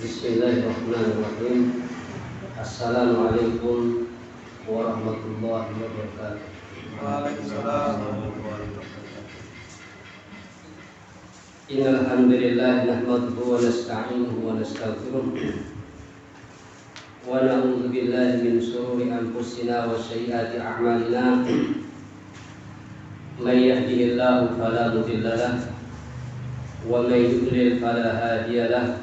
Bismillahirrahmanirrahim. Assalamualaikum warahmatullahi wabarakatuh. Waalaikumsalam warahmatullahi wabarakatuh. Innal hamdalillah nahmaduhu wa nasta'inuhu wa nastaghfiruh wa na'udzu billahi min shururi anfusina wa sayyiati a'malina. Man yahdihillahu fala mudilla lahu wa man yudlil fala hadiya lahu.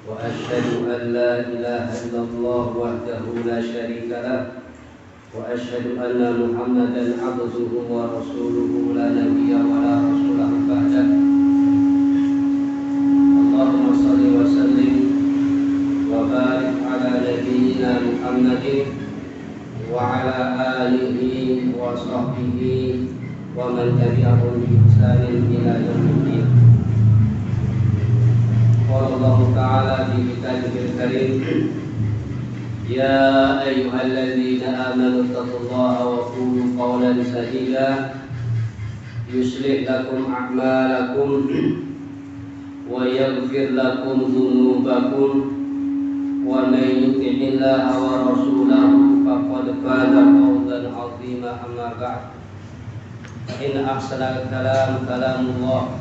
Wa asyhadu an la ilaha illallah wahdahu la syarika lahu wa asyhadu anna Muhammadan abduhu wa rasuluhu la nabiyya wa la rasulahu ba'dah. Allahumma shalli wa sallim wa barik ala nabiyyina Muhammadin wa ala alihi wa sahbihi wa man tabi'ahum bi ihsanin ila yaumil din. Qala Allah Ta'ala fi kitabihil karim, ya ayyuhalladzina amanu taqullaha wa qulu qawlan sadida yuslih lakum a'malakum wa yaghfir lakum dhunubakum wa man yuti'illaha wa rasulahu faqad faza fawzan 'azima. Amma ba'd, inna ahsanal kalam kalamullah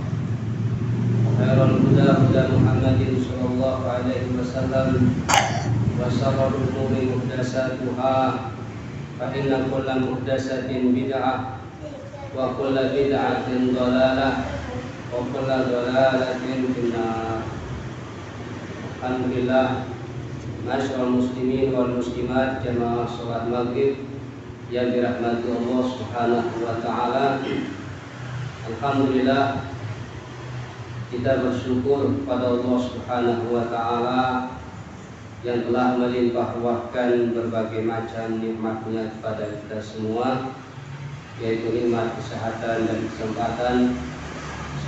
khairul huda huda Muhammadin sallallahu alaihi wasallam wa sharrul umuri muhdatsatuha fa inna kulla muhdatsatin bid'ah wa kulla bid'atin dhalalah wa kulla dhalalatin finnar. Alhamdulillah, masyaallah muslimin wal muslimat jamaah salat maghrib yang dirahmati Allah Subhanahu wa taala. Alhamdulillah, kita bersyukur kepada Allah Subhanahu wa taala yang telah melimpah-ruahkan berbagai macam nikmat-Nya kepada kita semua, yaitu nikmat kesehatan dan kesempatan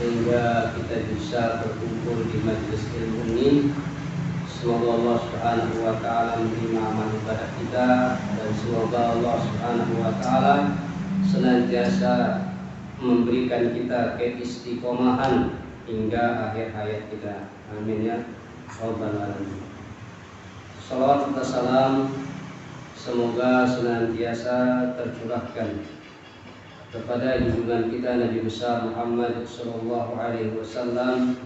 sehingga kita bisa berkumpul di majelis ilmu ini. Semoga Allah Subhanahu wa taala menerima amal ibadah kita dan semoga Allah Subhanahu wa taala senantiasa memberikan kita keistiqomahan hingga akhir hayat kita. Amin ya rabbal alamin. Salawat serta salam semoga senantiasa tercurahkan kepada junjungan kita Nabi besar Muhammad sallallahu alaihi wasallam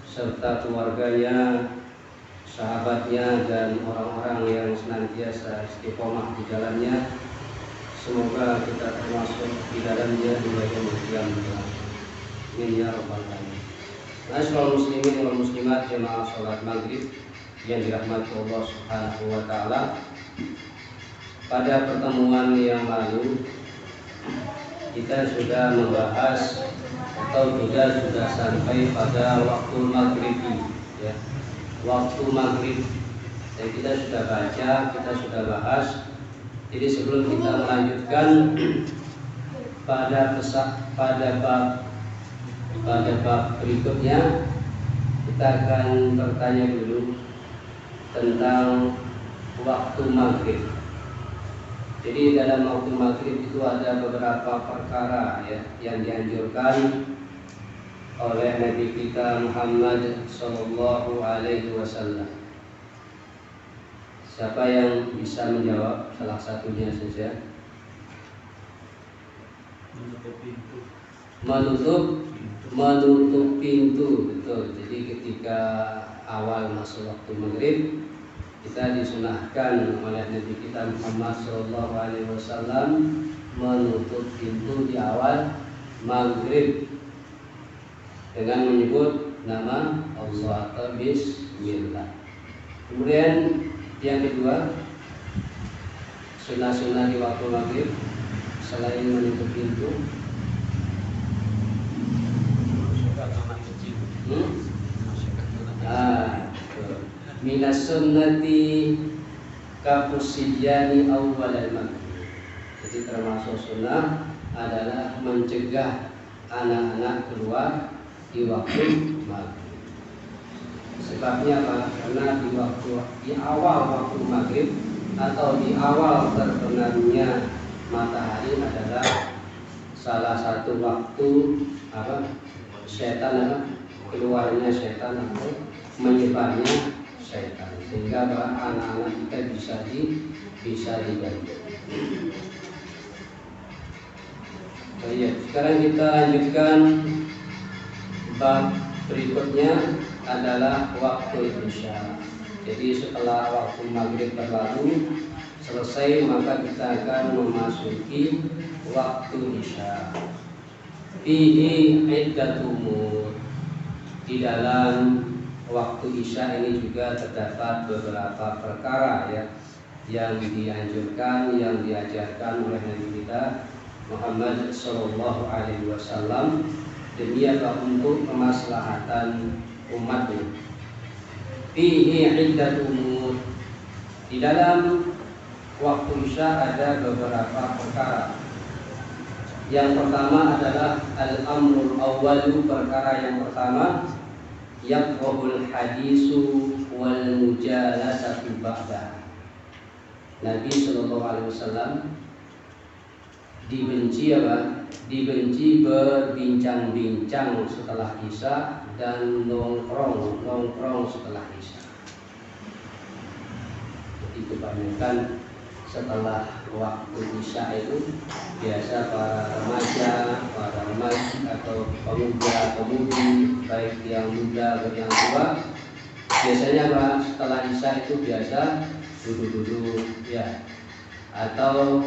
serta keluarganya, sahabatnya dan orang-orang yang senantiasa istiqomah di jalannya. Semoga kita termasuk di dalamnya di yaumul qiyamah. Amin ya rabbal alamin. Masyaallah muslimin wal muslimat jamaah salat maghrib yang dirahmati Allah Subhanahu wa taala. Pada pertemuan yang lalu kita sudah membahas atau juga sudah sampai pada waktu maghrib ya. Waktu maghrib dan kita sudah baca, kita sudah bahas. Jadi sebelum kita melanjutkan pada bab berikutnya, kita akan bertanya dulu tentang waktu maghrib. Jadi dalam waktu maghrib itu ada beberapa perkara ya yang dianjurkan oleh Nabi kita Muhammad sallallahu alaihi wasallam. Siapa yang bisa menjawab salah satunya saja? Menutup pintu, betul. Jadi ketika awal masuk waktu maghrib, kita disunahkan oleh Nabi kita Muhammad sallallahu alaihi wasallam menutup pintu di awal maghrib dengan menyebut nama Allah atau bismillah. Kemudian yang kedua, sunnah-sunnah di waktu maghrib selain menutup pintu, minas sunnati kafusiyani awwal al-maghrib. Jadi termasuk sunnah adalah mencegah anak-anak keluar di waktu maghrib. Sebabnya apa? Karena di awal waktu maghrib atau di awal terbenamnya matahari adalah salah satu waktu setan keluarnya setan atau menyebarnya syaitan, sehingga anak-anak kita bisa dibantu. Baik, sekarang kita lanjutkan bab berikutnya adalah waktu isya. Jadi setelah waktu maghrib berlalu selesai, maka kita akan memasuki waktu isya. Fihi iddatumur. Di dalam waktu isya ini juga terdapat beberapa perkara ya yang dianjurkan, yang diajarkan oleh Nabi kita Muhammad Sallallahu Alaihi Wasallam demi untuk kemaslahatan umatnya. Fihi iddatumur. Di dalam waktu isya ada beberapa perkara. Yang pertama adalah al-amrul awwalu, perkara yang pertama yakrahul hadisu wal mujalasatu ba'da. Nabi Sallallahu Alaihi Wasallam dibenci apa? Dibenci berbincang-bincang setelah isya dan nongkrong setelah isya. Jadi kebanyakan setelah waktu isya itu biasa para remaja, para atau pemuda-pemudi, baik yang muda atau yang tua, biasanya setelah isya itu biasa duduk-duduk ya, atau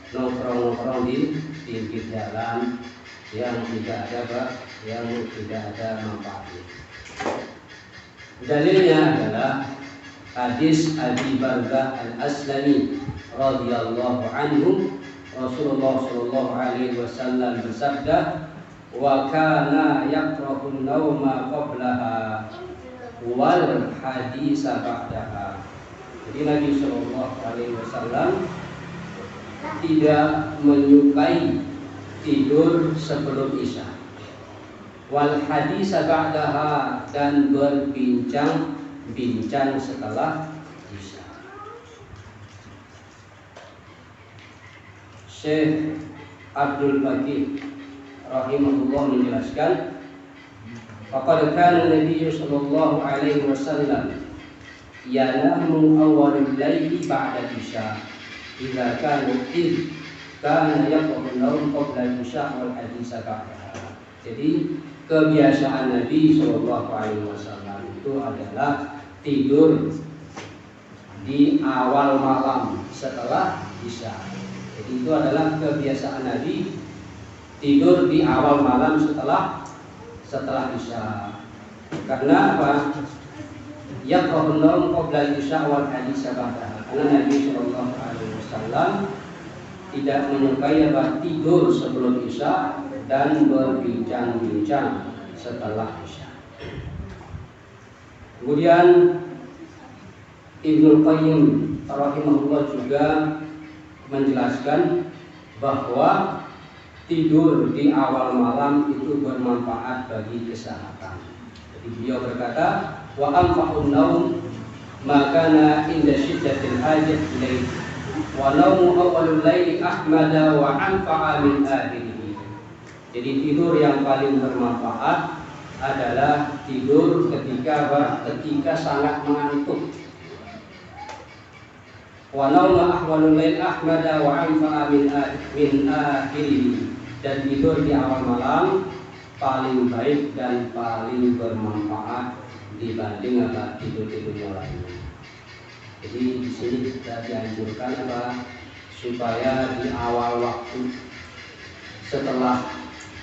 nongkrong di pinggir jalan yang tidak ada manfaatnya. Dalilnya adalah hadis Abi Bardah Al-Aslami radhiyallahu anhu. Rasulullah sallallahu alaihi wasallam bersabda, "Wa kana yakrahu an-nauma qablaha wal hadisa ba'daha." Jadi Nabi sallallahu alaihi wasallam tidak menyukai tidur sebelum isya, wal hadisa ba'daha, dan berbincang-bincang setelah isya. Syekh Abdul Baqi rahimahullah menjelaskan, faqad kana Nabi sallallahu alaihi wasallam yanamu awwalul laili ba'da isya idza kana yaqulu naum qabla isya wal hadisa ba'daha. Jadi kebiasaan Nabi sallallahu alaihi wasallam itu adalah tidur di awal malam setelah isya. Jadi itu adalah kebiasaan Nabi, tidur di awal malam setelah isya. Karena apa? Yaqra'un naum qabla isya wal hadisa ba'daha. Karena Nabi sallallahu alaihi wasallam tidak menyukai tidur sebelum isya dan berbincang-bincang setelah isya. Kemudian Ibnu Qayyim rahimahullah juga menjelaskan bahwa tidur di awal malam itu bermanfaat bagi kesehatan. Jadi beliau berkata, wa anfa'un naum makana inda syiddatil hajat ilaih wa naumu awwalul laili ahmada wa anfa'a min akhirih. Jadi tidur yang paling bermanfaat adalah tidur ketika sangat mengantuk. Wa naumu ahwalul lail ahmada wa anfa'a min akhirih. Dan tidur di awal malam paling baik dan paling bermanfaat dibanding tidur yang lainnya. Jadi di sini kita dianjurkan supaya di awal waktu setelah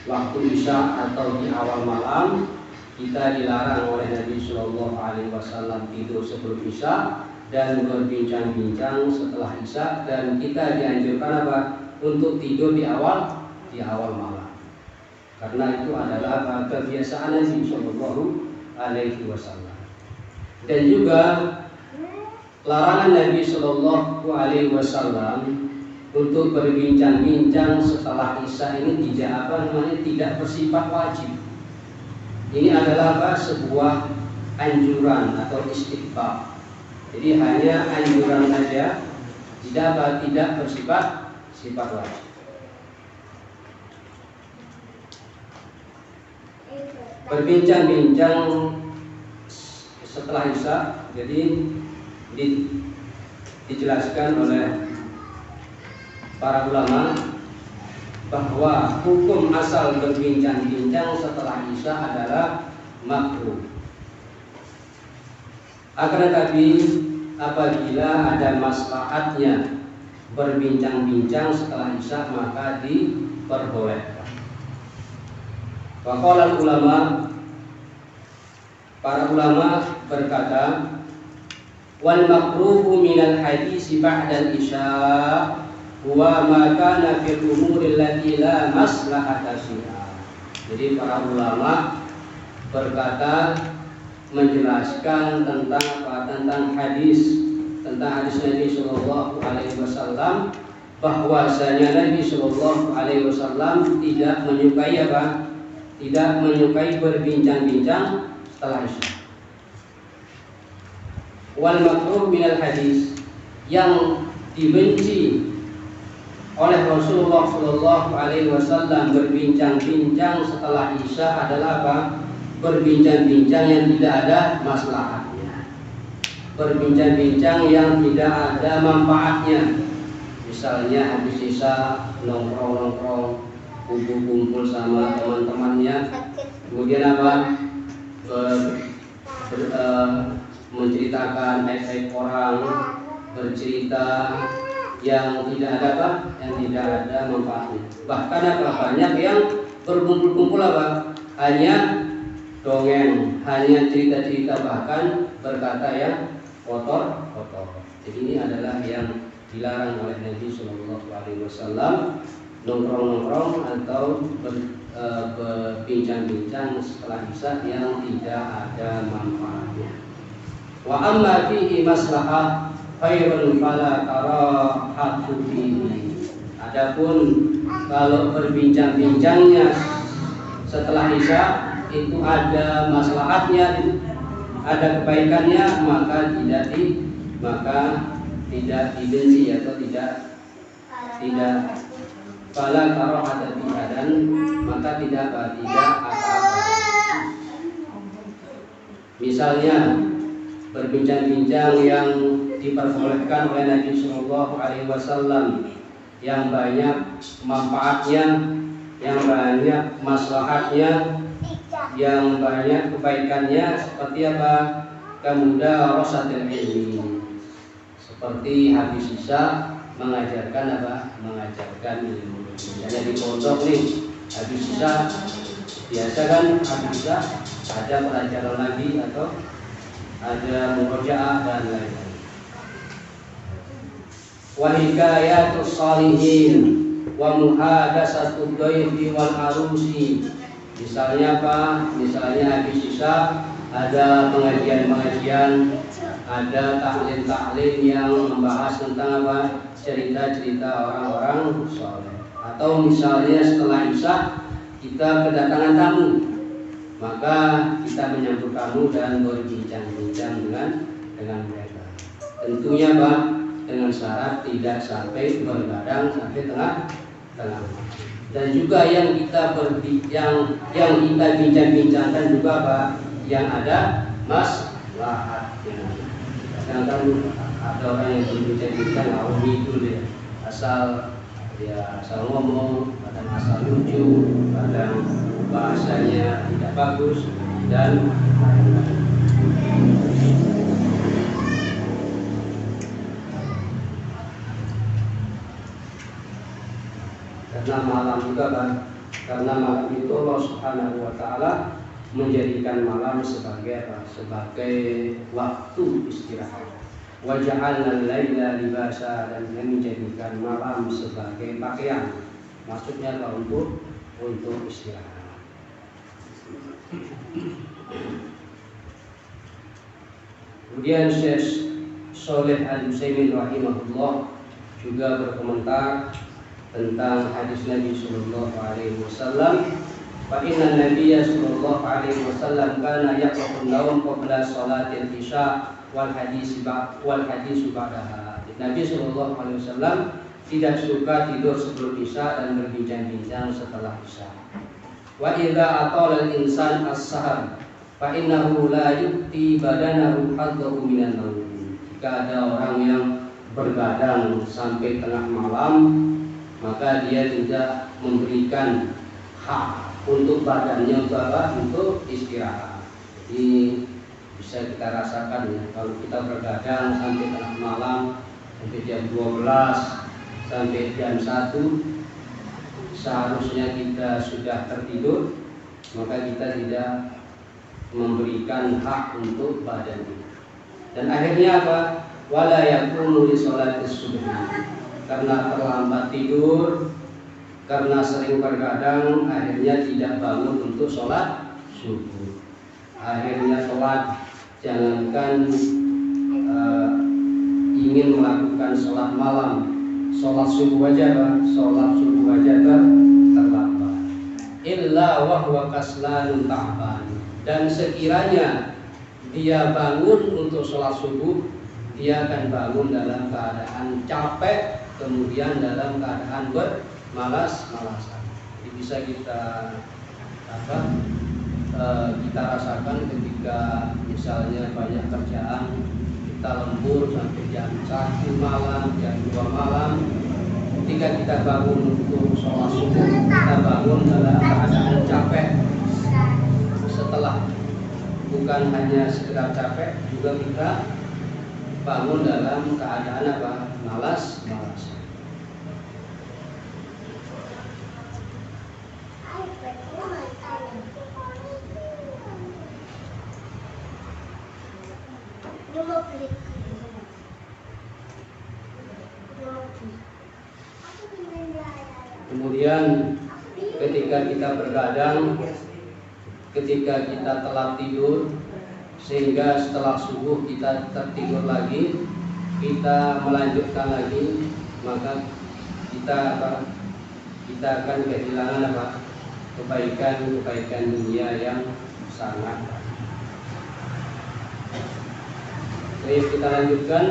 waktu isya atau di awal malam kita dilarang oleh Nabi Sallallahu Alaihi Wasallam tidur sebelum isya dan berbincang-bincang setelah isya, dan kita dianjurkan untuk tidur di awal malam, karena itu adalah kebiasaan Nabi Sallallahu Alaihi Wasallam. Dan juga larangan Nabi Sallallahu Alaihi Wasallam untuk berbincang-bincang setelah isya ini tidak bersifat wajib. Ini adalah sebuah anjuran atau istihbab. Jadi hanya anjuran saja, tidak bersifat wajib. Berbincang-bincang setelah Isya. Jadi dijelaskan oleh para ulama bahwa hukum asal berbincang-bincang setelah Isya adalah makruh. Akan tetapi apabila ada maslahatnya berbincang-bincang setelah Isya maka diperbolehkan. Waqala ulama, para ulama berkata, wal makruhu minal hadisi ba'dal isya wa ma kana fil umuri allati la maslahata fiha. Jadi para ulama berkata menjelaskan tentang hadis Nabi Shallallahu Alaihi Wasallam, bahwasanya Nabi Shallallahu Alaihi Wasallam tidak menyukai berbincang-bincang setelah Isya. Wal makruh minal hadis, yang dibenci oleh Rasulullah Shallallahu Alaihi Wasallam berbincang-bincang setelah Isya adalah apa? Berbincang-bincang yang tidak ada maslahatnya, berbincang-bincang yang tidak ada manfaatnya. Misalnya habis Isya nongkrong-nongkrong, kumpul-kumpul sama teman-temannya, kemudian apa? Menceritakan aib-aib orang, bercerita yang tidak ada apa? Yang tidak ada manfaatnya. Bahkan apa? Banyak yang berkumpul-kumpul apa? Hanya dongeng, hanya cerita-cerita, bahkan berkata yang kotor-kotor. Jadi ini adalah yang dilarang oleh Nabi Shallallahu Alaihi Wasallam, nongkrong-nongkrong atau berbincang-bincang setelah Isya yang tidak ada manfaatnya. Wa amma fihi maslahah khairun fala karahatu fihi. Adapun kalau berbincang-bincangnya setelah Isya itu ada maslahatnya, ada kebaikannya, maka tidak dibenci atau tidak fala karahata fiha, dan maka tidak apa-apa. Misalnya berbincang-bincang yang diperbolehkan oleh Nabi Shallallahu Alaihi Wasallam, yang banyak manfaatnya, yang banyak maslahatnya, yang banyak kebaikannya, seperti apa? Kamudarasatil ilmi, seperti habis Isya mengajarkan apa? Mengajarkan ilmu. Misalnya di pondok nih, habis Isya biasa kan habis Isya ada pelajaran lagi atau ada murojaah dan lain-lain. Wa hikayatus shalihin wa muhadasatud dhaifi wal arusi. Misalnya apa? Misalnya habis Isya ada pengajian-pengajian, ada taklim-taklim yang membahas tentang apa? Cerita-cerita orang-orang saleh. Atau misalnya setelah Isya kita kedatangan tamu, maka kita menyambut tamu dan berbincang-bincang dengan mereka. Tentunya Pak, dengan syarat tidak sampai begadang sampai tengah malam. Dan juga yang kita bincang-bincangkan juga Pak, yang ada maslahatnya. Kadang-kadang ada orang yang berbincang-bincang itu dia asal ngomong, kadang asal lucu, kadang bahasanya tidak bagus dan lain-lain. Karena malam juga kan, karena malam itu Allah Subhanahu Wa Taala menjadikan malam sebagai waktu istirahat. Wa ja'alna al-laila libasa, dan menjadikan malam sebagai pakaian. Maksudnya untuk istirahat. Kemudian Syekh Shalih Al-Utsaimin rahimahullah juga berkomentar tentang hadis Nabi Sallallahu Alaihi Wasallam. Fa inna Nabiyya Sallallahu Alaihi Wasallam kana yaqra'un naum qabla salatil isya wal hadis ba'daha. Nabi Sallallahu Alaihi Wasallam tidak suka tidur sebelum Isya dan berbincang-bincang setelah Isya. Wa idza atala al-insan as-sahar, fa innahu la yu'ti badanahu haddahu minan naum. Jika ada orang yang bergadang sampai tengah malam, maka dia tidak memberikan hak untuk badannya untuk istirahat. Jadi bisa kita rasakan ya, kalau kita bergadang sampai tengah malam, sampai jam 12, sampai jam 1, seharusnya kita sudah tertidur, maka kita tidak memberikan hak untuk badan kita. Dan akhirnya apa? Wala yaqumu li sholatis subhi. Karena terlambat tidur, karena sering bergadang, akhirnya tidak bangun untuk sholat subuh. Akhirnya sholat, jangankan ingin melakukan sholat malam, sholat subuh aja terlambat. Illa wa huwa kaslanun ta'ban. Dan sekiranya dia bangun untuk sholat subuh, dia akan bangun dalam keadaan capek, kemudian dalam keadaan bermalas-malasan. Jadi bisa kita rasakan ketika misalnya banyak kerjaan, kita lembur sampai jam 1 malam, jam 2 malam. Ketika kita bangun untuk sholat subuh, kita bangun dalam keadaan capek. Setelah bukan hanya sekedar capek, juga kita bangun dalam keadaan apa? Malas-malasan. Kemudian ketika kita bergadang, ketika kita telat tidur, sehingga setelah subuh kita tertidur lagi, kita melanjutkan lagi, maka kita akan kehilangan kebaikan dunia yang sangat. Baik, kita lanjutkan.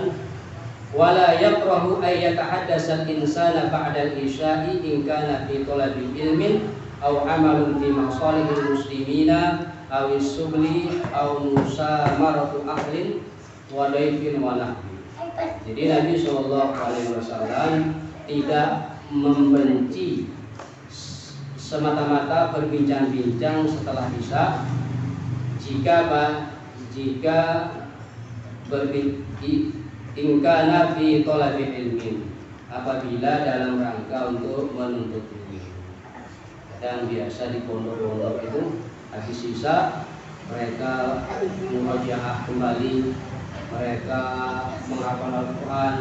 Wala yakrahu ay yatahaddasa al-insana ba'da al-isya'i in kana fi talabi ilmin aw amalun fi masalihil muslimina aw as-subli aw musamaratu ahlin wa daifin wa nahwi. Jadi Nabi SAW tidak membenci semata-mata berbincang-bincang setelah isya jika ingkana fi thalabi ilmin, apabila dalam rangka untuk menuntut ilmu. Dan biasa di pondok-pondok itu habis isya mereka murojaah kembali, mereka menghafal Al-Quran,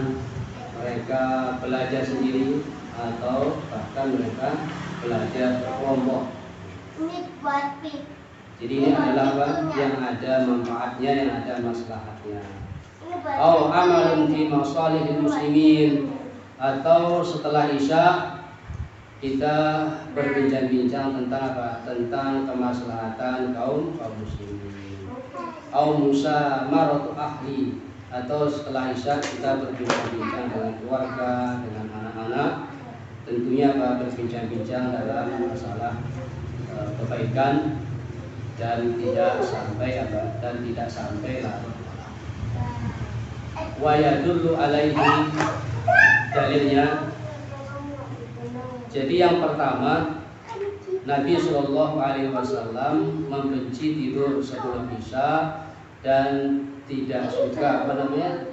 mereka belajar sendiri, atau bahkan mereka belajar kelompok. Jadi ini adalah yang ada manfaatnya, yang ada maslahatnya. Au amalun fi masalihil muslimin, atau setelah isya kita berbincang-bincang tentang apa? Tentang kemaslahatan kaum muslimin. Au musamaratu ahli, atau setelah isya kita berbincang-bincang dengan keluarga, dengan anak-anak, tentunya apa? Berbincang-bincang dalam masalah kebaikan dan tidak sampai larut. Wa yadullu alaihi, dalilnya. Jadi yang pertama, Nabi SAW membenci tidur sebelum isya dan tidak suka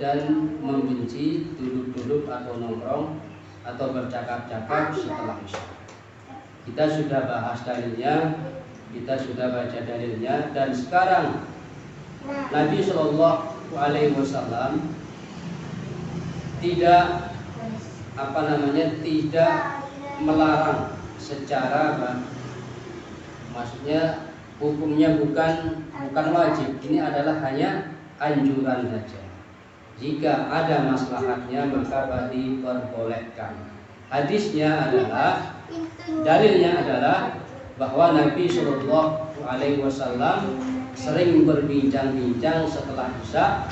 dan membenci duduk-duduk atau nongkrong atau bercakap-cakap setelah isya. Kita sudah bahas dalilnya, kita sudah baca dalilnya, dan sekarang Nabi SAW tidak tidak melarang secara maksudnya hukumnya bukan wajib. Ini adalah hanya anjuran saja. Jika ada maslahatnya maka diperbolehkan. Hadisnya adalah, dalilnya adalah bahwa Nabi SAW sering berbincang-bincang setelah isya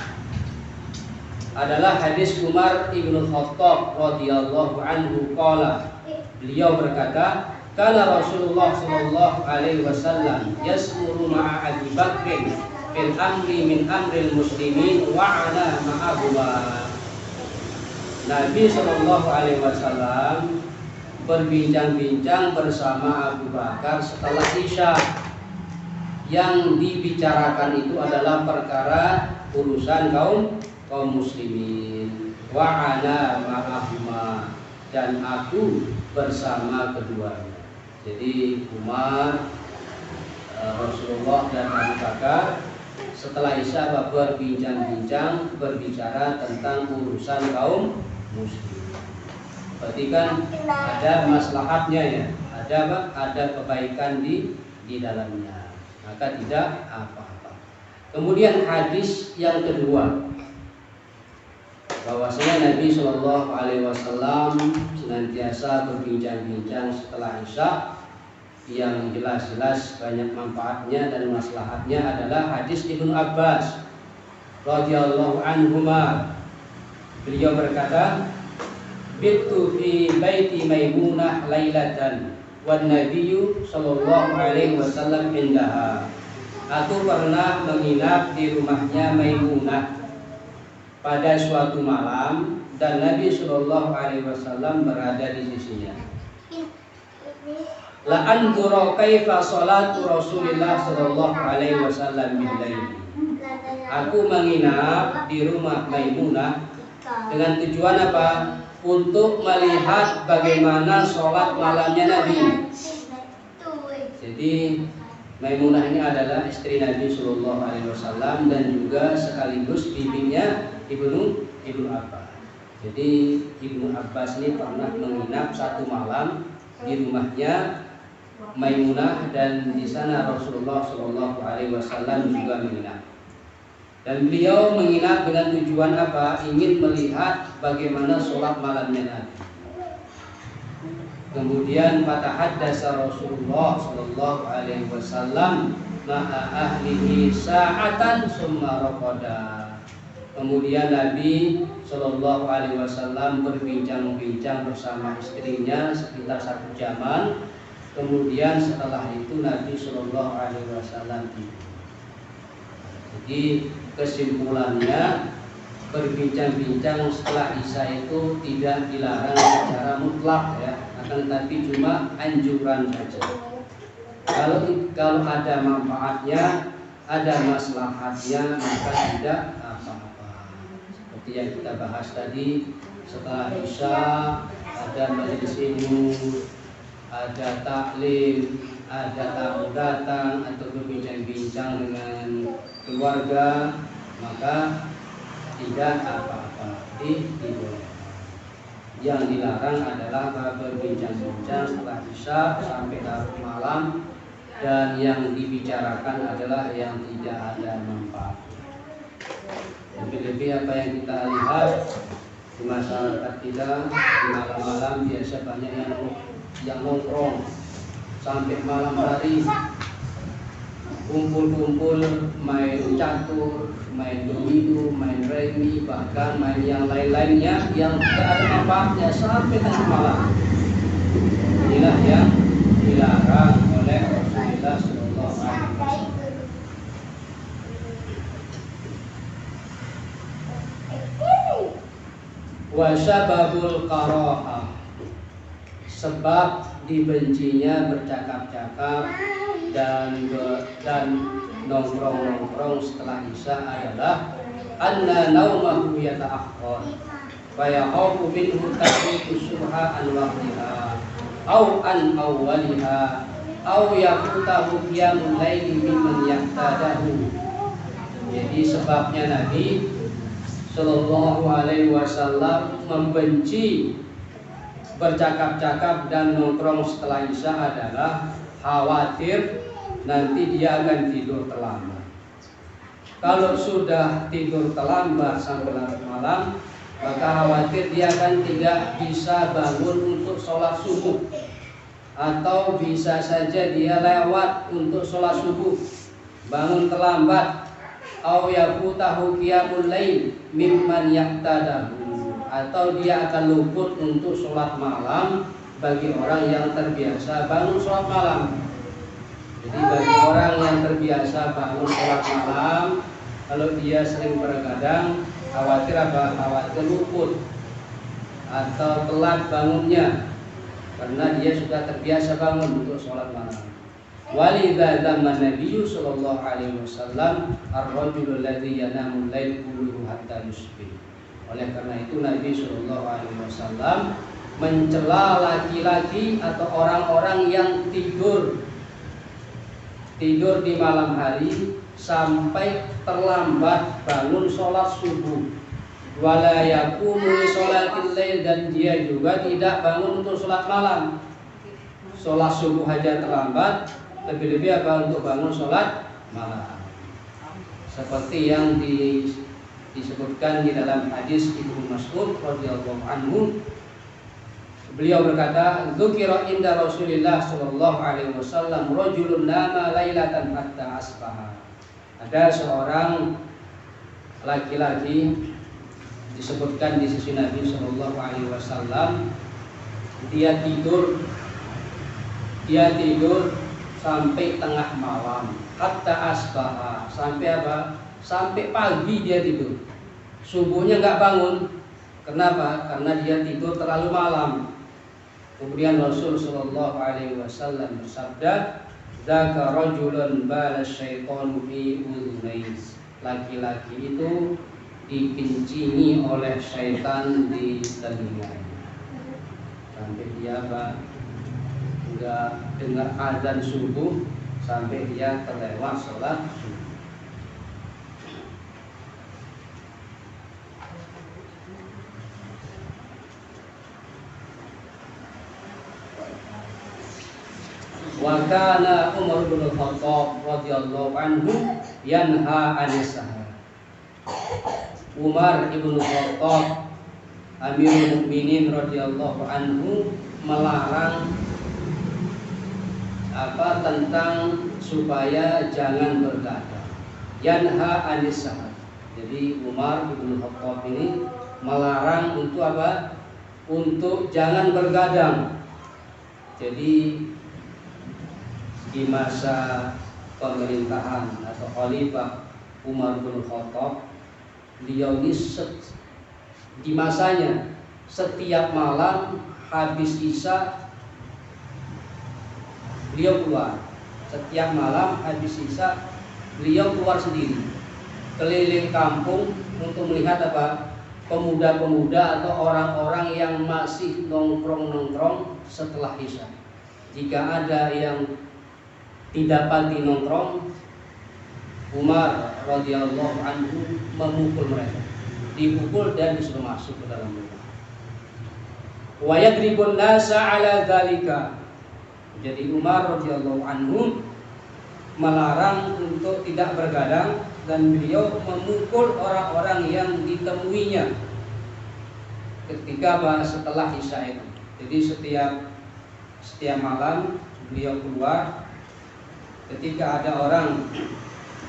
adalah hadis Umar ibn Khattab radhiyallahu anhu qala. Beliau berkata, Kana Rasulullah sallallahu alaihi wasallam yasmuru ma'a Abi Bakr fil amri min amril muslimin wa ana ma'ahuma. Nabi sallallahu alaihi wasallam berbincang-bincang bersama Abu Bakar setelah Isya. Yang dibicarakan itu adalah perkara urusan kaum muslimin. Wa ana ma'ahuma, dan aku bersama keduanya. Jadi Umar, Rasulullah dan Abu Bakar setelah Isya berbincang-bincang berbicara tentang urusan kaum muslim. Berarti kan ada maslahatnya ya, ada kebaikan di dalamnya, maka tidak apa-apa. Kemudian hadis yang kedua, bahwasanya Nabi Shallallahu Alaihi Wasallam senantiasa berbincang-bincang setelah Isya, yang jelas-jelas banyak manfaatnya dan maslahatnya adalah hadis Ibnu Abbas radhiyallahu anhuma. Beliau berkata, "Bittu fi baiti Maimunah lailatan wan nabiyyu sallallahu alaihi wasallam indaha." Aku pernah menginap di rumahnya Maimunah pada suatu malam dan Nabi sallallahu alaihi wasallam berada di sisinya. La anzura kaifa salatu Rasulillah sallallahu alaihi wasallam bil lail. Aku menginap di rumah Maimunah dengan tujuan apa? Untuk melihat bagaimana sholat malamnya Nabi. Jadi Maimunah ini adalah istri Nabi sallallahu alaihi wasallam dan juga sekaligus bibinya Ibnu Abbas. Jadi Ibnu Abbas ini pernah menginap satu malam di rumahnya Maimunah dan di sana Rasulullah Shallallahu Alaihi Wasallam juga menginap. Dan beliau menginap dengan tujuan apa? Ingin melihat bagaimana sholat malamnya Nabi. Kemudian fatahaddatsa Rasulullah Shallallahu Alaihi Wasallam ma'a ahlihi sa'atan summa raqada. Kemudian Nabi Shallallahu Alaihi Wasallam berbincang-bincang bersama istrinya sekitar 1 jaman. Kemudian setelah itu Nabi Shallallahu Alaihi Wasallam tidur. Jadi kesimpulannya, berbincang-bincang setelah Isya itu tidak dilarang secara mutlak ya, akan tetapi cuma anjuran saja. Kalau ada manfaatnya, ada maslahatnya, maka tidak apa-apa. Seperti yang kita bahas tadi, setelah Isya ada majelis ilmu, ada taklim, ada tamu datang atau berbincang-bincang dengan keluarga, maka tidak apa-apa, dibolehkan. Yang dilarang adalah berbincang-bincang setelah Isya sampai larut malam, dan yang dibicarakan adalah yang tidak ada manfaat. Lebih-lebih apa yang kita lihat di masyarakat kita, di malam-malam biasa banyak yang nongkrong sampai malam hari, kumpul-kumpul main catur, main domino, main remi, bahkan main yang lain-lainnya yang tidak ada manfaatnya sampai tengah malam. Inilah yang dilarang oleh Rasulullah Sallallahu Alaihi Wasallam. Wa syababul qara'ah, sebab dibencinya bercakap-cakap dan nongkrong-nongkrong setelah Isya adalah anna naumahu yata'akhkhar wa yakhafu minhu ta'rifu subha an waqtiha aw an awwaliha aw yaqutahu qiyamul laili mimman yahtadahu. Jadi sebabnya Nabi Sallallahu Alaihi Wasallam membenci bercakap-cakap dan nongkrong setelah Isya adalah khawatir nanti dia akan tidur terlambat. Kalau sudah tidur terlambat sampai larut malam, maka khawatir dia akan tidak bisa bangun untuk sholat subuh, atau bisa saja dia lewat untuk sholat subuh, bangun terlambat. Au yaqutahu qiyamul lail mimman yaqtadahu, atau dia akan luput untuk sholat malam bagi orang yang terbiasa bangun sholat malam. Jadi bagi orang yang terbiasa bangun sholat malam, kalau dia sering begadang, khawatir apa? Khawatir luput atau telat bangunnya, karena dia sudah terbiasa bangun untuk sholat malam. Walidha zaman Nabi sallallahu alaihi wasallam ar-rajul alladhi yanamu al-lail kulluhu hatta yusbih. Oleh karena itu Nabi sallallahu alaihi wasallam mencela laki-laki atau orang-orang yang tidur di malam hari sampai terlambat bangun sholat subuh. Wala yaqumu li sholatil lail, dan dia juga tidak bangun untuk sholat malam. Sholat subuh aja terlambat, lebih-lebih apa untuk bangun sholat malam. Seperti yang disebutkan di dalam hadis Ibnu Mas'ud radhiyallahu anhu, beliau berkata, "Dzukira inda Rasulillah sallallahu alaihi wasallam rajulun nama lailatan hatta asbaha." Ada seorang laki-laki disebutkan di sisi Nabi sallallahu alaihi wasallam, dia tidur sampai tengah malam, hatta asbaha, sampai apa? Sampai pagi dia tidur. Subuhnya enggak bangun. Kenapa? Karena dia tidur terlalu malam. Kemudian Rasul sallallahu alaihi wasallam bersabda, "Dzaka rajulun bala syaitanu fi udhunais." Laki-laki itu dikencingi oleh syaitan di telinganya. Sampai dia enggak dengar azan subuh, sampai dia terlewat sholat subuh. Wa kana Umar bin Khattab radhiyallahu anhu yanha 'anis sahar. Umar ibn Khattab Amirul Mukminin radhiyallahu anhu melarang tentang supaya jangan bergadang. Yanha 'anis sahar. Jadi Umar ibn Khattab ini melarang untuk apa? Untuk jangan bergadang. Jadi di masa pemerintahan atau khalifah Umar bin Khattab, beliau ini di masanya setiap malam habis isya beliau keluar. Setiap malam habis isya beliau keluar sendiri, keliling kampung untuk melihat apa? Pemuda-pemuda atau orang-orang yang masih nongkrong-nongkrong setelah isya. Jika ada yang tidak pati nongkrong, Umar radhiyallahu anhu memukul mereka, dipukul dan disuruh masuk ke dalam rumah. Wa yadribun nasa ala dzalika. Jadi Umar radhiyallahu anhu melarang untuk tidak bergadang, dan beliau memukul orang-orang yang ditemuinya ketika setelah isya itu. Jadi setiap malam beliau keluar. Ketika ada orang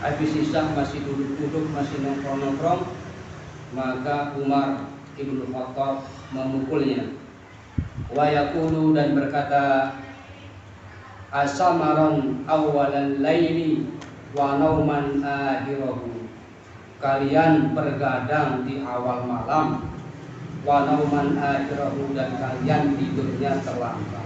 habis isya masih duduk-duduk, masih nongkrong-nongkrong, maka Umar ibn Khattab memukulnya. Wa yaqulu, dan berkata, "Asamaron awwalan laili wa nauman akhirahu." Kalian bergadang di awal malam, wa nauman akhirahu, dan kalian tidurnya terlambat.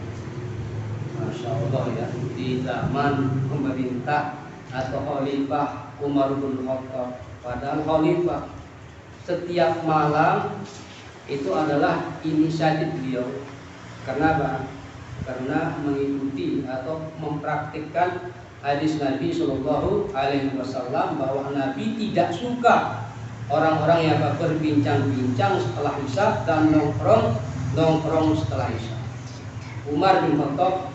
Masya Allah ya, di zaman pemerintah atau khalifah Umar bin Khattab, padahal khalifah setiap malam itu adalah inisiatif beliau. Kenapa? Karena mengikuti atau mempraktikkan hadis Nabi Shallallahu Alaihi Wasallam bahwa Nabi tidak suka orang-orang yang berbincang-bincang setelah isya dan nongkrong setelah isya. Umar bin Khattab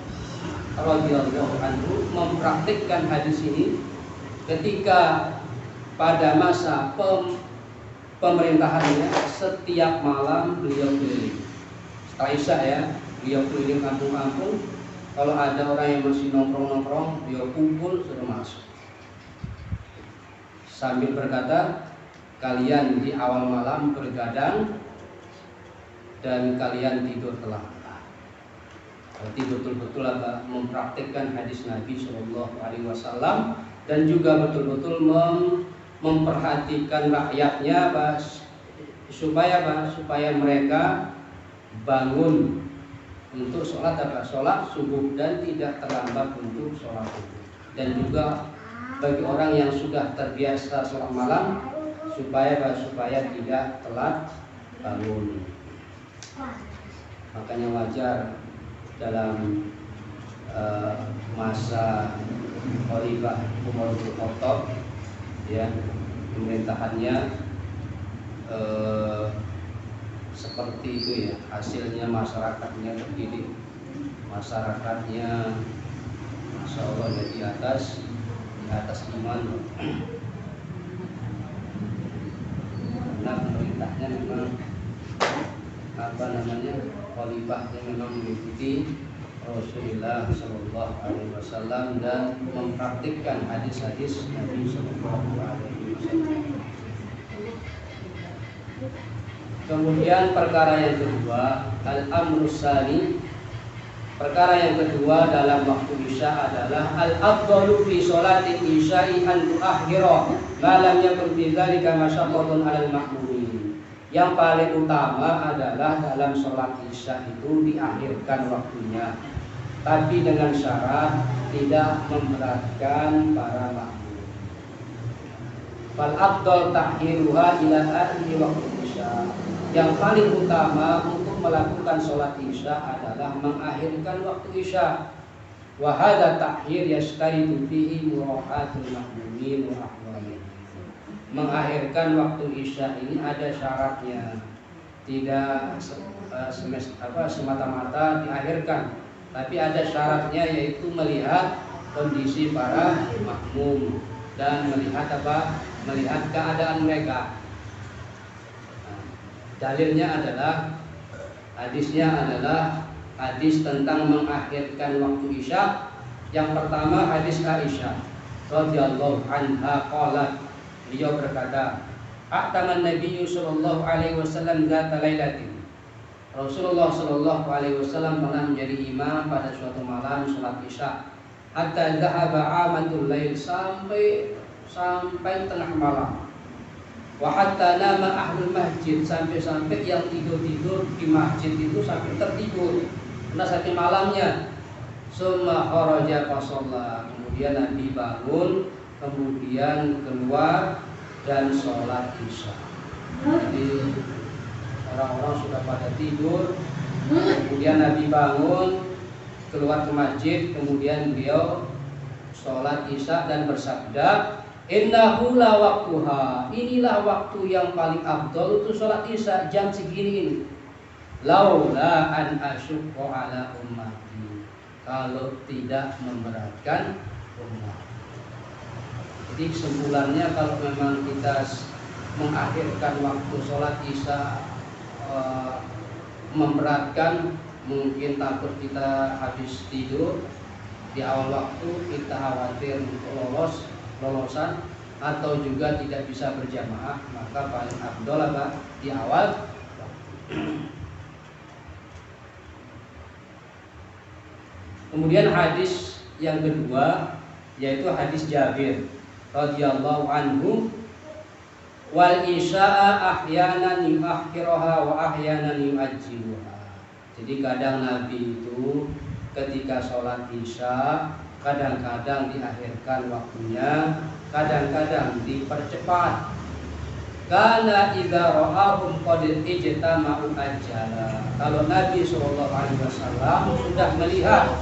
radhiyallahu anhu mempraktikkan hadis ini ketika pada masa pemerintahannya. Setiap malam beliau keliling setelah isya ya, beliau keliling kampung-kampung. Kalau ada orang yang masih nongkrong-nongkrong, beliau kumpul suruh masuk, sambil berkata, "Kalian di awal malam bergadang dan kalian tidur terlambat." Berarti betul-betul mempraktikkan hadis Nabi Shallallahu Alaihi Wasallam dan juga betul-betul memperhatikan rakyatnya supaya mereka bangun untuk sholat subuh dan tidak terlambat untuk sholat subuh. Dan juga bagi orang yang sudah terbiasa sholat malam supaya tidak telat bangun. Makanya wajar dalam masa Khalifah Umar bin Khattab ya, pemerintahannya seperti itu ya, hasilnya masyarakatnya terdidik, masyarakatnya Masya Allah ya, di atas iman. Karena pemerintahnya memang khalifahnya memang mengikuti Rasulullah Shallallahu Alaihi Wasallam dan mempraktikkan hadis-hadis Nabi Shallallahu Alaihi Wasallam. Kemudian perkara yang kedua, al-amrus tsani. Perkara yang kedua dalam waktu Isya adalah al-afdalu fi sholati isya'i an tu'akhkhira ma lam yakun fi dzalika masyaqqatun 'alal ma'mumin. Yang paling utama adalah dalam sholat Isya itu diakhirkan waktunya, tapi dengan syarat tidak memberatkan para makmum. Fal afdal ta'khiruha ila akhir waktu Isya. Yang paling utama untuk melakukan sholat Isya adalah mengakhirkan waktu Isya. Wa hadza ta'khir yastaridu fihi mura'atul ma'mumin wa ahwalihim. Mengakhirkan waktu Isya ini ada syaratnya, tidak semata-mata diakhirkan, tapi ada syaratnya, yaitu melihat kondisi para makmum dan melihat keadaan mereka. Dalilnya adalah hadis tentang mengakhirkan waktu Isya. Yang pertama hadis Aisyah radhiyallahu anha qalat, beliau berkata, "A'taman Nabi sallallahu alaihi wasallam dzata lailatin." Rasulullah sallallahu alaihi wasallam pernah menjadi imam pada suatu malam salat Isya. Hatta dhahaba amatul lail, sampai tengah malam. Wa hatta nama ahlul masjid, sampai yang tidur di masjid itu sampai tertidur karena saking malamnya. Summa kharaja fa shalla, kemudian Nabi bangun, kemudian keluar dan sholat Isya. Jadi orang-orang sudah pada tidur, kemudian Nabi bangun, keluar ke masjid, kemudian beliau sholat Isya dan bersabda, "Innahu la waqtuha." Inilah waktu yang paling afdal untuk sholat Isya, jam segini ini. Laula an asyqa ala ummati, kalau tidak memberatkan umat. Jadi kesimpulannya, kalau memang kita mengakhirkan waktu sholat Isya memberatkan, mungkin takut kita habis tidur di awal waktu, kita khawatir untuk lolosan atau juga tidak bisa berjamaah, maka paling afdol di awal. Kemudian hadis yang kedua yaitu hadis Jabir radhiyallahu anhu, wal isya'a ahyanan yu'akhkhiruha wa ahyanan yu'ajjiluha. Jadi kadang Nabi itu ketika sholat Isya kadang-kadang diakhirkan waktunya, kadang-kadang dipercepat. Karena idza ra'ahum qad ijtama'u ajala. Kalau Nabi sallallahu alaihi wasallam sudah melihat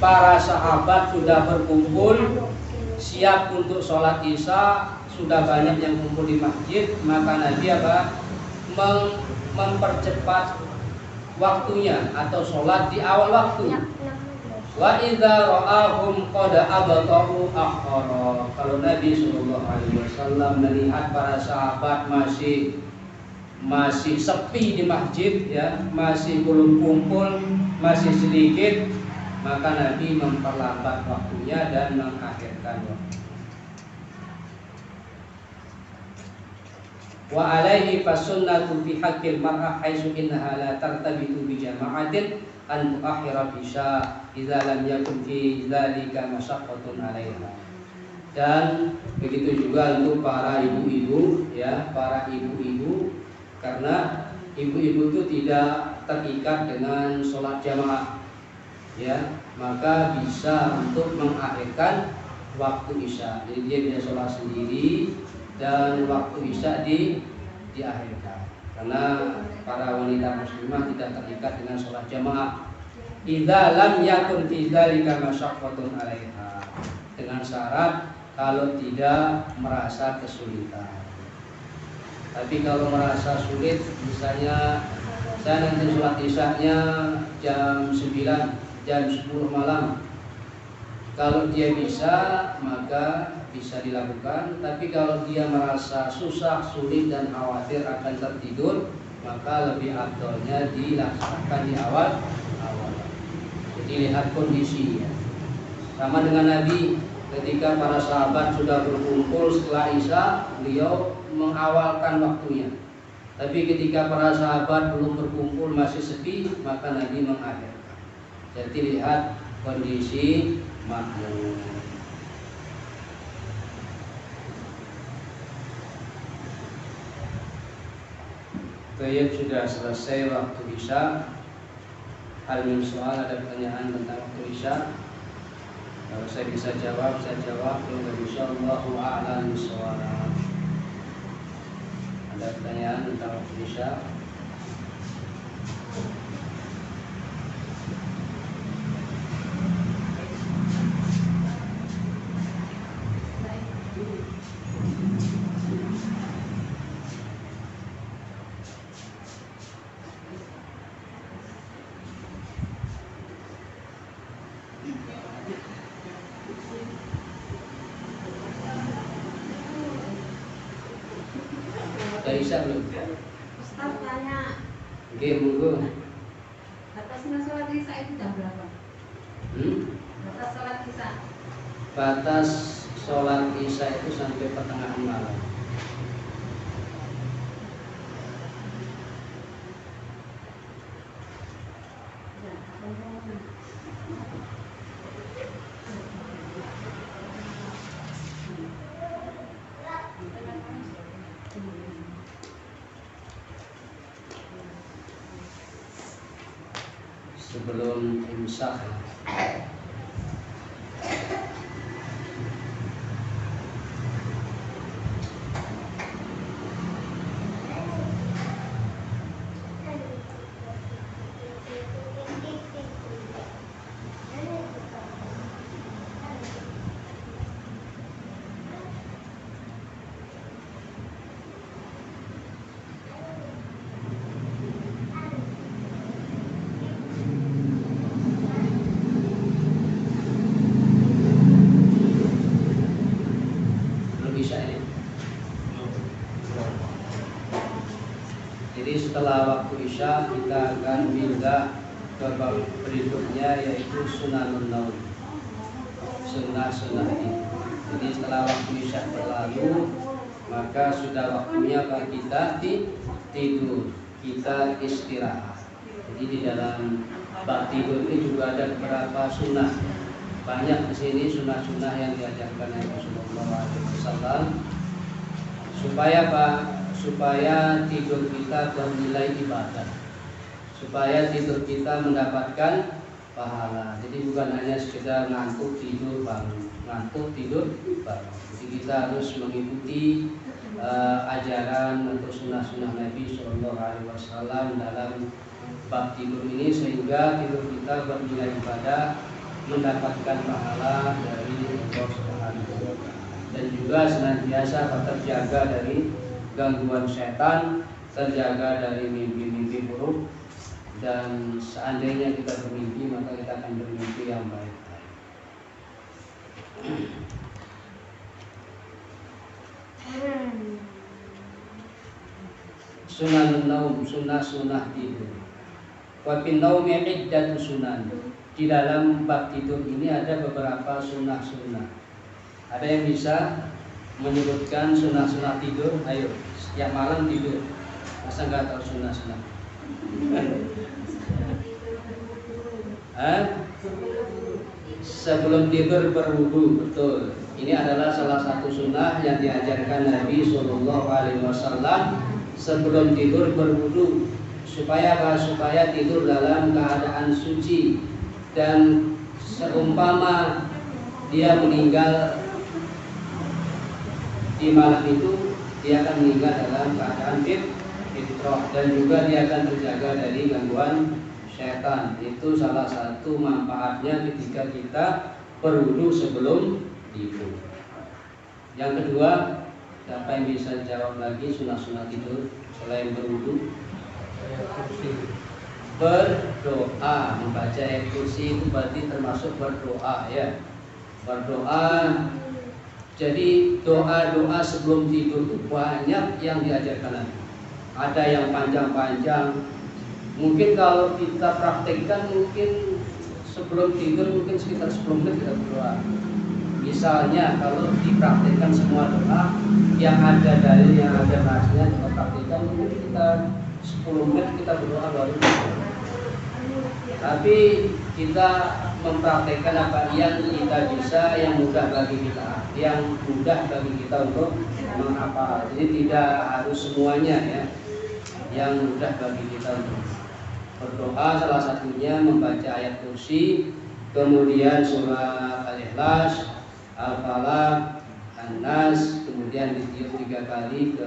para sahabat sudah berkumpul siap untuk sholat Isya, sudah banyak yang kumpul di masjid, maka Nabi mempercepat waktunya atau sholat di awal waktu. Wa idza ra'ahum qad abta'u akhara. Kalau Nabi sallallahu alaihi wasallam melihat para sahabat masih sepi di masjid ya, masih belum kumpul, masih sedikit, maka Nabi memperlambat waktunya dan mengakhirkan waktu. Wa alaihi fasunnatu fi haqqil mar'ah haitsu innaha la tartabitu bi jama'atin an tuakhira isya idza lam yakun fi dzalika masyaqqatun 'alaiha. Dan begitu juga untuk para ibu-ibu ya, para ibu-ibu, karena ibu-ibu itu tidak terikat dengan sholat jamaah ya, maka bisa untuk mengakhirkan waktu isya. Jadi dia bisa sholat sendiri dan waktu isya diakhirkan, karena para wanita muslimah tidak terikat dengan sholat jamaah. Idza lam yakun fi dzalika masyaqqatun 'alaiha, dengan syarat kalau tidak merasa kesulitan. Tapi kalau merasa sulit, misalnya saya nanti sholat isyanya jam 9, jam 10 malam, kalau dia bisa maka bisa dilakukan. Tapi kalau dia merasa susah, sulit dan khawatir akan tertidur, maka lebih afdolnya dilaksanakan di awal. Jadi lihat kondisi ya. Sama dengan Nabi, ketika para sahabat sudah berkumpul setelah isya, beliau mengawalkan waktunya. Tapi ketika para sahabat belum berkumpul, masih sepi, maka Nabi mengakhirkan. Jadi lihat kondisi makmum. Baik, sudah selesai waktu isya. Hal min soal, ada pertanyaan tentang waktu isya? Kalau saya bisa jawab, saya jawab. Kalau nggak bisa, Allahu a'lam bishawab. Ada pertanyaan tentang waktu isya? Isya belum? Ustaz tanya. Oke, monggo. Batasnya sholat isya itu jam berapa? Batas sholat isya. Batas sholat isya itu sampai pertengahan malam. Sebelum imsak. Jadi setelah waktu isya kita akan pindah ke bab berikutnya, yaitu sunanun naum, sunnah-sunnah itu. Jadi setelah waktu isya berlalu, maka sudah waktunya bagi kita tidur, kita istirahat. Jadi di dalam bab tidur ini juga ada beberapa sunnah. Banyak di sini sunnah-sunnah yang diajarkan oleh Rasulullah SAW supaya apa? Supaya tidur kita bernilai ibadah, supaya tidur kita mendapatkan pahala. Jadi bukan hanya sekedar ngantuk tidur bangun, ngantuk tidur bangun. Jadi kita harus mengikuti ajaran atau sunnah-sunnah Nabi SAW dalam bab tidur ini, sehingga tidur kita bernilai ibadah, mendapatkan pahala dari Allah Subhanahu wa Ta'ala, dan juga senantiasa terjaga dari gangguan setan, terjaga dari mimpi-mimpi buruk, dan seandainya kita bermimpi maka kita akan bermimpi yang baik. Sunanun naum, sunnah-sunnah tidur. Wa fin naumi iddatu sunan. Di dalam bab tidur ini ada beberapa sunnah-sunnah. Ada yang bisa menyebutkan sunnah-sunnah tidur? Ayo, setiap malam tidur. Masa nggak tahu sunnah-sunnah? Sebelum tidur berwudu, betul. Ini adalah salah satu sunnah yang diajarkan Nabi Shallallahu Alaihi Wasallam, sebelum tidur berwudu, supaya apa? Supaya tidur dalam keadaan suci, dan seumpama dia meninggal di malam itu, dia akan meninggal dalam keadaan fitrah, dan juga dia akan terjaga dari gangguan setan. Itu salah satu manfaatnya ketika kita berwudu sebelum tidur. Yang kedua, siapa yang bisa jawab lagi sunah-sunah tidur selain berwudu? Berdoa, membaca ayat kursi itu berarti termasuk berdoa ya. Berdoa. Jadi doa-doa sebelum tidur itu banyak yang diajarkan Nabi. Ada yang panjang-panjang. Mungkin kalau kita praktekkan, mungkin sebelum tidur mungkin sekitar 10 menit kita berdoa. Misalnya kalau dipraktekkan semua doa yang ada dalil, yang ada bahasanya, kita praktekkan mungkin kita 10 menit kita berdoa baru. Tapi kita mempraktekkan apa yang kita bisa, yang mudah bagi kita, yang mudah bagi kita untuk menghafal. Jadi tidak harus semuanya ya, yang mudah bagi kita untuk berdoa. Salah satunya membaca ayat kursi, kemudian surah Al-Ikhlas, Al-Falaq, An-Nas, kemudian ditiup 3 kali ke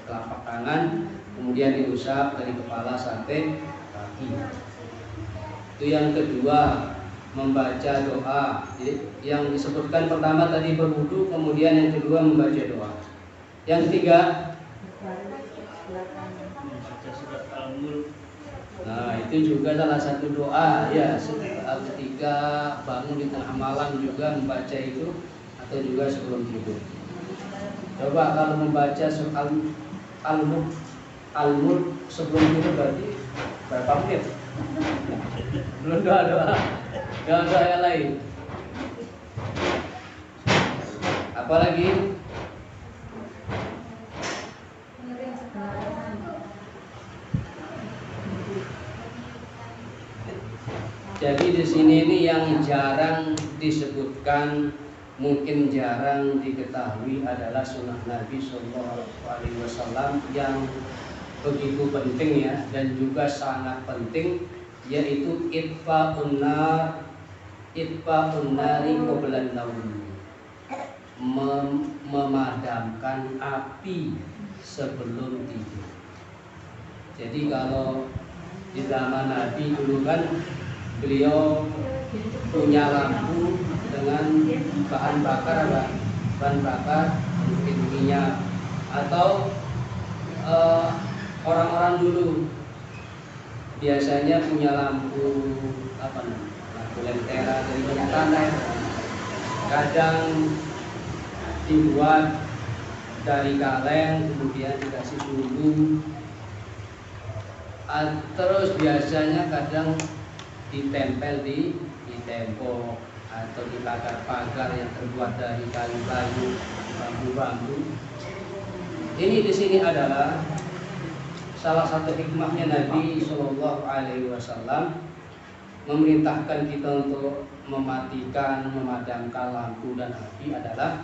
telapak tangan, kemudian diusap dari kepala sampai kaki. Itu yang kedua, membaca doa. Jadi yang disebutkan pertama tadi berwudu, kemudian yang kedua membaca doa. Yang ketiga, membaca surat Al-Mulk. nah itu juga salah satu doa ya, ketika bangun di tengah malam juga membaca itu, atau juga sebelum tidur. Coba kalau membaca surat Al-Mulk sebelum tidur berarti berapa menit? Belum doa-doa, doa-doa yang lain. Apalagi? Jadi di sini ini yang jarang disebutkan, mungkin jarang diketahui adalah sunnah Nabi Shallallahu Alaihi Wasallam yang begitu penting ya, dan juga sangat penting, yaitu itfa'un nari qablan naum, memadamkan api sebelum tidur. Jadi kalau di zaman Nabi dulu kan beliau punya lampu dengan bahan bakar mungkin minyak, atau orang-orang dulu biasanya punya lampu lampu lentera dari minyak tanah, kadang dibuat dari kaleng kemudian dikasih sumbu, terus biasanya kadang ditempel di tembok atau di pagar-pagar yang terbuat dari kayu-kayu, bambu-bambu. Ini di sini adalah salah satu hikmahnya Nabi Shallallahu Alaihi Wasallam memerintahkan kita untuk mematikan, memadamkan lampu dan api adalah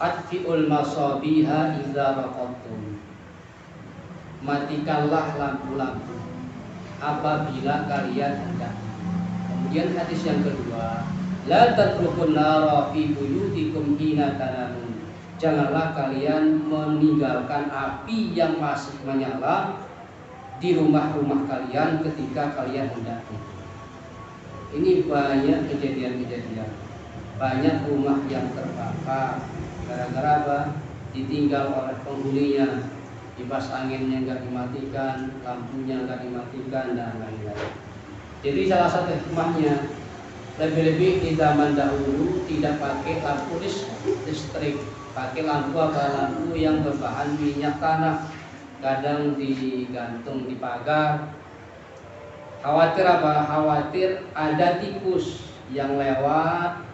atfi'ul masabiha idza raqadtum. Matikanlah lampu-lampu apabila kalian hendak. Kemudian hadis yang kedua, la tatrukun nara fi buyutikum hina tanamun. Janganlah kalian meninggalkan api yang masih menyala di rumah-rumah kalian ketika kalian hendak tidur. Ini banyak kejadian-kejadian. Banyak rumah yang terbakar gara-gara apa? Ditinggal oleh penghuninya. Kipas anginnya nggak dimatikan, lampunya nggak dimatikan, dan lain-lain. Jadi salah satu hikmahnya, lebih-lebih di zaman dahulu tidak pakai lampu listrik, pakai lampu lampu yang berbahan minyak tanah, kadang digantung di pagar. Khawatir apa? Khawatir ada tikus yang lewat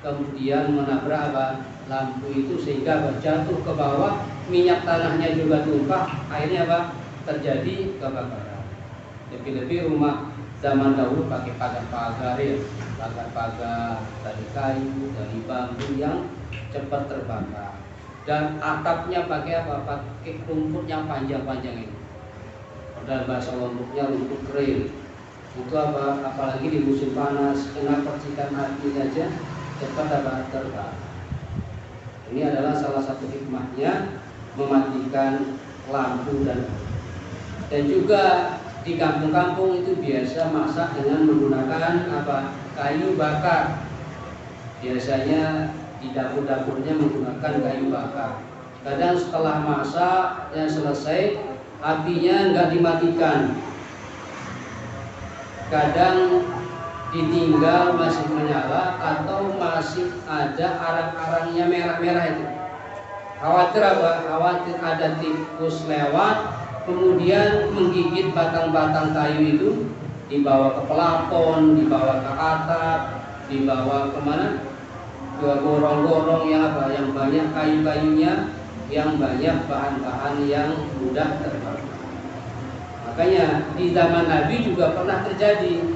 kemudian menabrak apa? Lampu itu sehingga berjatuh ke bawah, minyak tanahnya juga tumpah, akhirnya apa? Terjadi kebakaran. Lebih-lebih rumah zaman dahulu pakai pagar-pagar ya, pagar-pagar dari kayu, dari bambu yang cepat terbakar. Dan atapnya pakai apa? Pakai rumput yang panjang-panjang ini. Padahal bahasa Lomboknya rumput kering. Itu apa? Apalagi di musim panas, kena percikan api saja cepat terbakar. Ini adalah salah satu hikmahnya mematikan lampu dan juga di kampung-kampung itu biasa masak dengan menggunakan apa? Kayu bakar. Biasanya di dapur-dapurnya menggunakan kayu bakar. Kadang setelah masaknya selesai, apinya nggak dimatikan. Kadang ditinggal masih menyala atau masih ada arang-arangnya merah-merah itu. Khawatir apa? Khawatir ada tikus lewat, kemudian menggigit batang-batang kayu itu, dibawa ke pelapon, dibawa ke atap, dibawa kemana? Ke gorong-gorong yang apa? Yang banyak kayu-kayunya, yang banyak bahan-bahan yang mudah terbakar. Makanya di zaman Nabi juga pernah terjadi,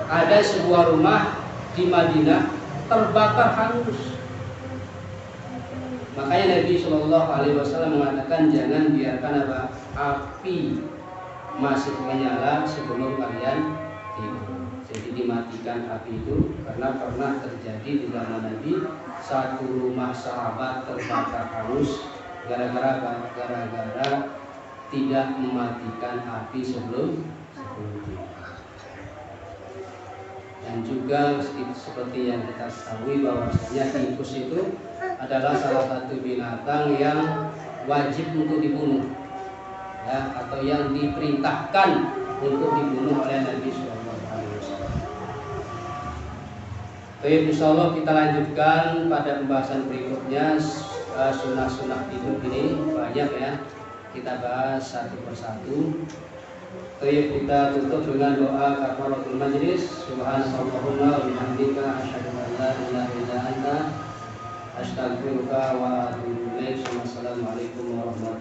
ada sebuah rumah di Madinah terbakar hangus. Makanya Nabi Shallallahu Alaihi Wasallam mengatakan jangan biarkan apa? Api masih menyala sebelum kalian tidur. Jadi dimatikan api itu karena pernah terjadi di zaman Nabi, satu rumah sahabat terbakar hangus gara-gara apa? Gara-gara tidak mematikan api sebelum tidur. Dan juga seperti yang kita ketahui bahwasanya tikus itu adalah salah satu binatang yang wajib untuk dibunuh, ya, atau yang diperintahkan untuk dibunuh oleh Nabi Sallallahu Alaihi Wasallam. Baik, insyaallah kita lanjutkan pada pembahasan berikutnya. Sunnah-sunnah hidup ini banyak ya, kita bahas satu persatu. Baik, kita tutup dengan doa kafaratul majlis. Subhanallahumma wa bihamdika asyhadu an la ilaha illa anta astaghfiruka wa atubu ilaik. Wassalamualaikum warahmatullahi wabarakatuh.